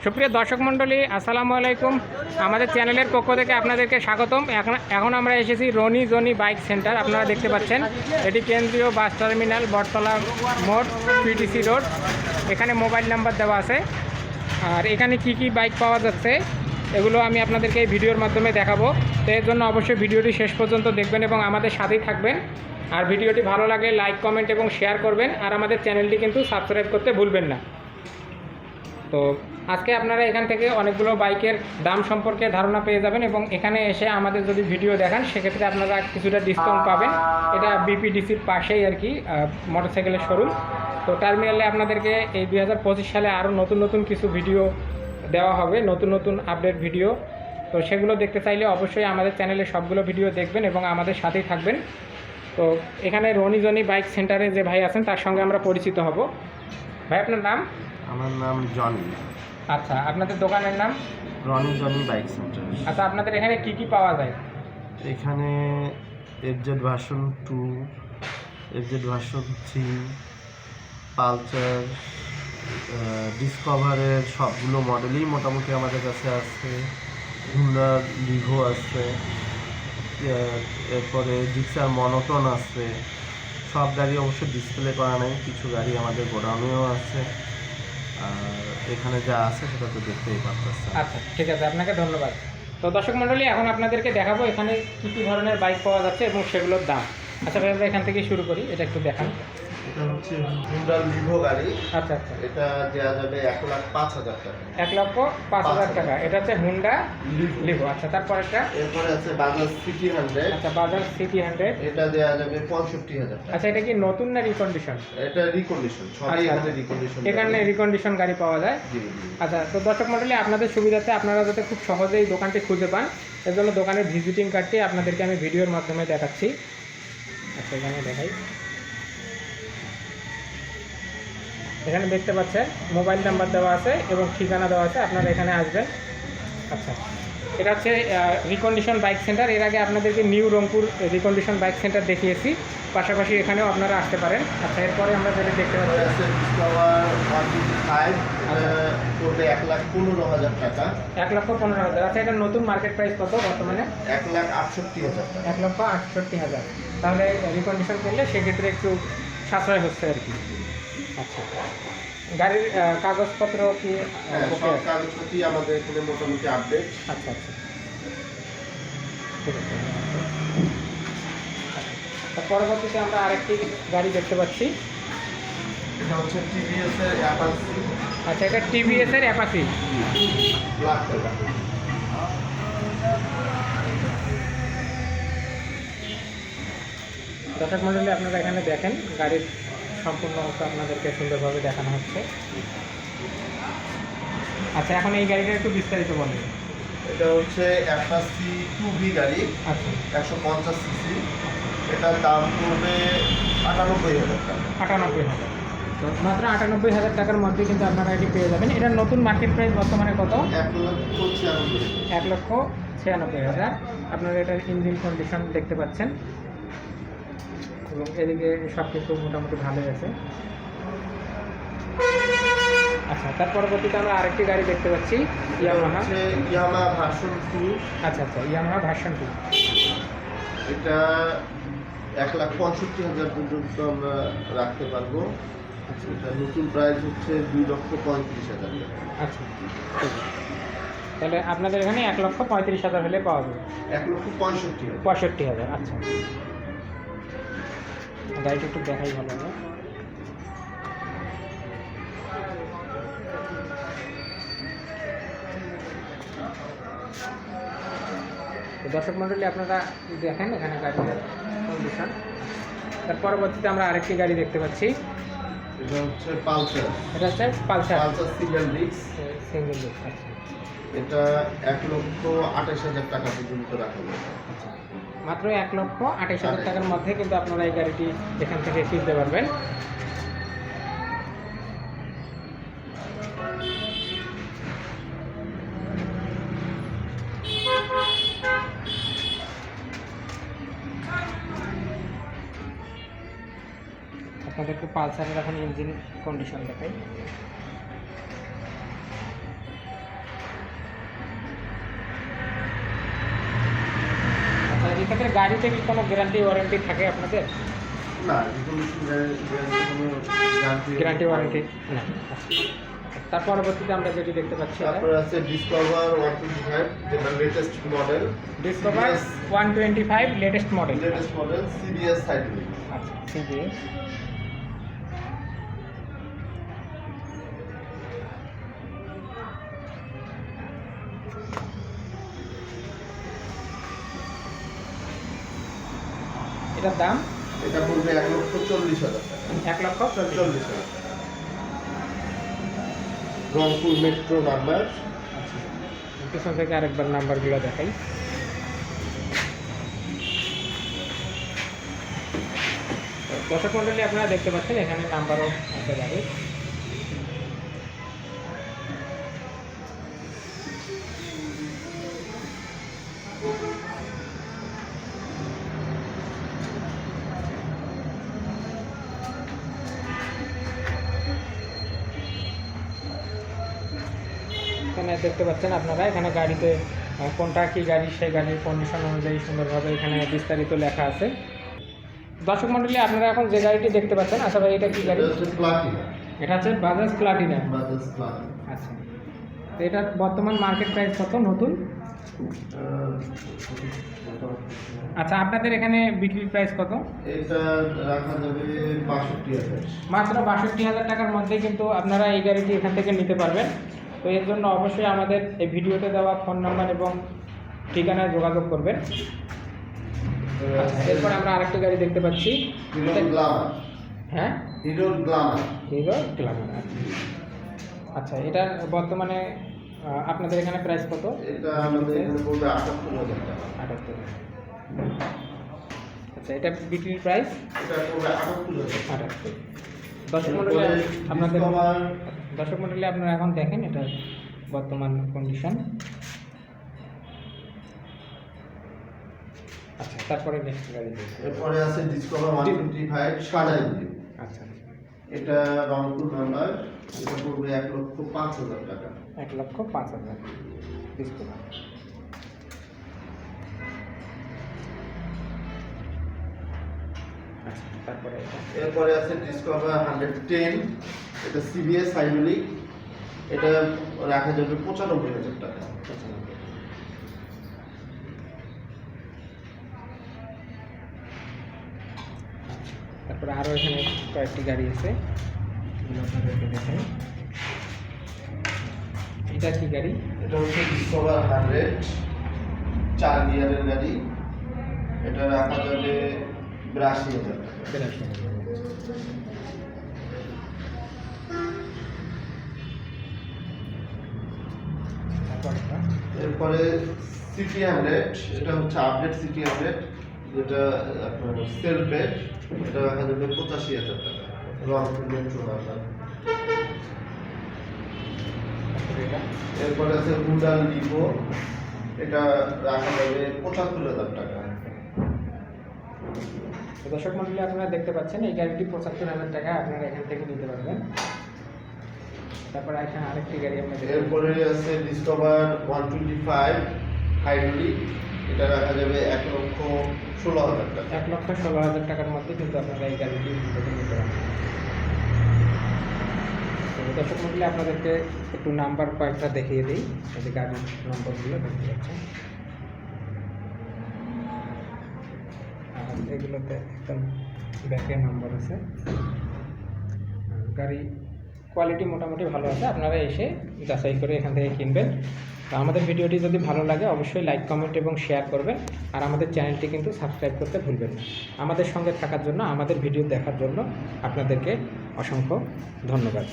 সুপ্রিয় দর্শক মণ্ডলী, আসসালামু আলাইকুম। আমাদের চ্যানেলের পক্ষ থেকে আপনাদেরকে স্বাগতম। এখন আমরা এসেছি রনি জনি বাইক সেন্টার। আপনারা দেখতে পাচ্ছেন এটি কেন্দ্রীয় বাস টার্মিনাল, বটতলা মোড়, পিটিসি রোড। এখানে মোবাইল নাম্বার দেওয়া আছে। আর এখানে কি কি বাইক পাওয়া যাচ্ছে এগুলো আমি আপনাদেরকে এই ভিডিওর মাধ্যমে দেখাবো। তো এর জন্য অবশ্যই ভিডিওটি শেষ পর্যন্ত দেখবেন এবং আমাদের সাথেই থাকবেন। আর ভিডিওটি ভালো লাগলে লাইক, কমেন্ট এবং শেয়ার করবেন। আর আমাদের চ্যানেলটি কিন্তু সাবস্ক্রাইব করতে ভুলবেন না। তো আজকে আপনারা এখান থেকে অনেকগুলো বাইকের দাম সম্পর্কে ধারণা পেয়ে যাবেন এবং এখানে এসে আমাদের যদি ভিডিও দেখান সেক্ষেত্রে আপনারা কিছুটা ডিসকাউন্ট পাবেন। এটা বিপিডিসির পাশেই আর কি মোটরসাইকেলের শোরুম। তো টার্মিনালে আপনাদেরকে এই 2025 সালে আরও নতুন নতুন কিছু ভিডিও দেওয়া হবে, নতুন নতুন আপডেট ভিডিও। তো সেগুলো দেখতে চাইলে অবশ্যই আমাদের চ্যানেলে সবগুলো ভিডিও দেখবেন এবং আমাদের সাথেই থাকবেন। তো এখানে রনি জনি বাইক সেন্টারে যে ভাই আছেন তার সঙ্গে আমরা পরিচিত হব। ভাই, আপনার নাম? আমার নাম জনি। আচ্ছা, আপনাদের দোকানের নাম? Ronnie Johnny bike centre. আচ্ছা, আপনাদের এখানে কি কি পাওয়া যায়? এখানে FZ version 2, FZ version 3, Pulsar, ডিসকভারের সবগুলো মডেলই মোটামুটি আমাদের কাছে আছে। হুন্ডা লিভো আছে, এরপরে জিক্সার মনোটন আছে। সব গাড়ি অবশ্য ডিসপ্লে করা নেই, কিছু গাড়ি আমাদের গোডাউনেও আছে। আর এখানে যা আছে সেটা তো দেখতেই পাচ্ছেন। আচ্ছা, ঠিক আছে, আপনাকে ধন্যবাদ। তো দর্শক মণ্ডলী, এখন আপনাদেরকে দেখাবো এখানে কী কী ধরনের বাইক পাওয়া যাচ্ছে এবং সেগুলোর দাম। আচ্ছা ভাই, আমরা এখান থেকে শুরু করি, এটা একটু দেখান। এটা হচ্ছে হুন্ডা লিভো গাড়ি। আচ্ছা আচ্ছা, এটা দেওয়া যাবে 1,05,000 টাকা। 1,05,000 টাকা। এটা হচ্ছে হুন্ডা লিভো। আচ্ছা, তারপর একটা এরপরে আছে বাজাজ সিটি 100। আচ্ছা, বাজাজ সিটি 100। এটা দেওয়া যাবে 65,000 টাকা। আচ্ছা, এটা কি নতুন না রিকন্ডিশন? এটা রিকন্ডিশন, সবই এখানে রিকন্ডিশন। এখানে রিকন্ডিশন গাড়ি পাওয়া যায়। জি জি। আচ্ছা, তো দর্শক মণ্ডলী, আপনাদের সুবিধার্থে আপনারা যাতে খুব সহজেই দোকানটি খুঁজে পান এর জন্য দোকানের ভিজিটিং কার্ডটি আপনাদেরকে আমি ভিডিওর মাধ্যমে দেখাচ্ছি। আচ্ছা, এখানে দেখাই। এখানে দেখতে পাচ্ছেন মোবাইল নাম্বার দেওয়া আছে এবং ঠিকানা দেওয়া আছে, আপনারা এখানে আসবেন। আচ্ছা, এটা হচ্ছে রিকন্ডিশন বাইক সেন্টার। এর আগে আপনাদেরকে new Rangpur recondition bike centre দেখিয়েছি, পাশাপাশি এখানেও আপনারা আসতে পারেন। আচ্ছা, এরপরে আমরা যেটা দেখতে পাচ্ছি আছে ডিসকভার 125, এটা পড়বে 1,15,000 টাকা। 1,15,000। আচ্ছা, এটা নতুন মার্কেট প্রাইস কত বর্তমানে? 1,68,000 টাকা। 1,68,000। তাহলে রিকন্ডিশন করলে সেক্ষেত্রে একটু সাশ্রয় হচ্ছে আর কি। আচ্ছা, গাড়ির কাগজপত্র কি? সব কাগজপত্র আমাদের এখানে মোটামুটি আপডেট। আচ্ছা আচ্ছা, ঠিক আছে। তো পরবর্তীতে আমরা আরেকটি গাড়ি দেখতে পাচ্ছি। এটা হচ্ছে টিভিএস এর অ্যাপাচি। আচ্ছা, এটা টিভিএস এর অ্যাপাচি, ব্ল্যাক কালার। দর্শক মণ্ডলী, আপনারা এখানে দেখেন গাড়ির সম্পূর্ণ অংশ আপনাদেরকে সুন্দরভাবে দেখানো হচ্ছে। আচ্ছা, এখন এই গাড়িটা একটু বিস্তারিত বলেন। এটা হচ্ছে অ্যাপাচি 2B গাড়ি, আচ্ছা, 150 সিসি। এটার দাম পড়বে 98,000 টাকা। 98,000। তো মাত্র 98,000 টাকার মধ্যে কিন্তু আপনারা এটি পেয়ে যাবেন। এটার নতুন মার্কেট প্রাইস বর্তমানে কত? 1,96,000। 1,96,000। আপনারা এটার ইঞ্জিন কন্ডিশন দেখতে পাচ্ছেন এবং এদিকে সব কিছু মোটামুটি ভালোই আছে। আচ্ছা, তার পরবর্তীতে আমরা আরেকটি গাড়ি দেখতে পাচ্ছি, ইয়ামাহা। Yamaha version 2। আচ্ছা আচ্ছা, ইয়ামাহা ভার্সন 2। এটা 1,65,000 পর্যন্ত আমরা রাখতে পারবো। আচ্ছা এটা নতুন প্রাইস হচ্ছে 2,35,000 টাকা। আচ্ছা, ঠিক আছে। তাহলে আপনাদের এখানে 1,35,000 হলে পাওয়া যাবে। 1,65,000। 65,000। আচ্ছা, গাড়িটা একটু দেখাই ভালো হবে। তো দর্শক মণ্ডলী, আপনারা দেখেন এখানে গাড়ির কন্ডিশন। তার পরবর্তীতে আমরা আরেকটি গাড়ি দেখতে পাচ্ছি। এটা হচ্ছে পালসার। এটা হচ্ছে Pulsar single disc. Single disc. আচ্ছা এটা 1,28,000 টাকা পর্যন্ত রাখা যাবে। আচ্ছা, মাত্র 1,28,000 টাকার মধ্যে কিন্তু আপনারা এই গাড়িটি এখান থেকে কিনতে পারবেন। আপনাদেরকে পালসারের এখন ইঞ্জিন কন্ডিশন দেখাই। আপনাদের গাড়িতে কি কোনো গ্যারান্টি ওয়ারেন্টি থাকে আপনাদের? না, কোনো গ্যারান্টি ওয়ারেন্টি না। তার পরবর্তীতে আমরা যেটি দেখতে পাচ্ছি, তারপরে আছে ডিসকভার 125, যেটা latest model. Discover 125 latest model. CBS cycle. আচ্ছা, সিবিএস। এটার দাম? এটা পড়বে 1,40,000 টাকা। 1,40,000 টাকা। Rangpur metro number. পিছন থেকে আরেকবার নাম্বারগুলো দেখাই। দর্শক মন্ডলী, আপনারা দেখতে পাচ্ছেন এখানে নাম্বারও আছে গাড়ির। এখানে দেখতে পাচ্ছেন আপনারা, এখানে গাড়িতে কোনটা কি গাড়ি, সেই গাড়ির কন্ডিশন অনুযায়ী সুন্দরভাবে এখানে বিস্তারিত লেখা আছে। দর্শক মন্ডলী, আপনারা এখন যে গাড়িটি দেখতে পাচ্ছেন, আচ্ছা ভাই এটা কি গাড়ি? এটা হচ্ছে বাজাজ প্লাটিনা। আচ্ছা, তো এটার বর্তমান মার্কেট প্রাইস কত নতুন? আচ্ছা, আপনাদের এখানে বিক্রির প্রাইস কত? এটা রাখা যাবে 62,000। মাত্র 62,000 টাকার মধ্যে কিন্তু আপনারা এই গাড়িটি এখান থেকে নিতে পারবেন। তো এর জন্য অবশ্যই আমাদের এই ভিডিওতে দেওয়া ফোন নাম্বার এবং ঠিকানায় যোগাযোগ করবেন। এরপর আমরা আরেকটি গাড়ি দেখতে পাচ্ছি, হ্যাঁ, হিরো গ্ল্যামার। আচ্ছা, এটার বর্তমানে আপনাদের এখানে প্রাইস কত? এটা আমাদের এখানে পড়বে 78,000 টাকা। 78। আচ্ছা, এটা বিক্রির প্রাইস? এটা পড়বে 78,000। দর্শক মন্ডলী, আপনারা এখন দেখেন এটার বর্তমান কন্ডিশন। আচ্ছা, তারপরে নেক্সট গাড়ি। এরপরে আছে ডিসকভার 125 সাজাইলি। আচ্ছা, এটা রংপুর নাম্বার। এটা পড়বে 1,05,000 টাকা। 1,05,000 ডিসকভার। আচ্ছা, তারপরে এরপরে আছে ডিসকভার 110। এটা সিবিএস হাইড্রোলিক। এটা রাখা যাবে 95,000 টাকা। তারপরে আরও এখানে কয়েকটি গাড়ি আছে, এগুলো আপনাদেরকে দেখাই। এটা কি গাড়ি? এটা হচ্ছে ডিসকভার 100 4 গিয়ারের গাড়ি। এটা রাখা যাবে 82,000 টাকা। এরপরে সিটি 100। এটা হচ্ছে আপডেট সিটি 100, যেটা আপনার সেলফের। এটা রাখা যাবে 85,000 টাকা। Rangpur metro number. এরপরে আছে হুন্ডার লিভো। এটা রাখা যাবে 75,000 টাকা। দর্শক মন্ডলী, আপনারা দেখতে পাচ্ছেন এই গাড়িটি 75,000 টাকা আপনারা এখান থেকে নিতে পারবেন। তারপরে এখানে আরেকটি গাড়ি আমরা দেখব। এরপরে আছে ডিসকভার 125 হাইড্রোলিক। এটা রাখা যাবে 1,16,000 টাকা। 1,16,000 টাকার মধ্যে কিন্তু আপনারা এই গাড়িটি নিতে পারবেন। দর্শক মন্ডলী, আপনাদেরকে একটু নাম্বার কয়েকটা দেখিয়ে দিই, এই গাড়ির নম্বরগুলো দেখতে পাচ্ছেন। আর এগুলোতে একদম ব্যাকে নাম্বার আছে। গাড়ি কোয়ালিটি মোটামুটি ভালো আছে, আপনারা এসে যাচাই করে এখান থেকে কিনবেন। তো আমাদের ভিডিওটি যদি ভালো লাগে অবশ্যই লাইক, কমেন্ট এবং শেয়ার করবেন। আর আমাদের চ্যানেলটি কিন্তু সাবস্ক্রাইব করতে ভুলবেন না। আমাদের সঙ্গে থাকার জন্য, আমাদের ভিডিও দেখার জন্য আপনাদেরকে অসংখ্য ধন্যবাদ।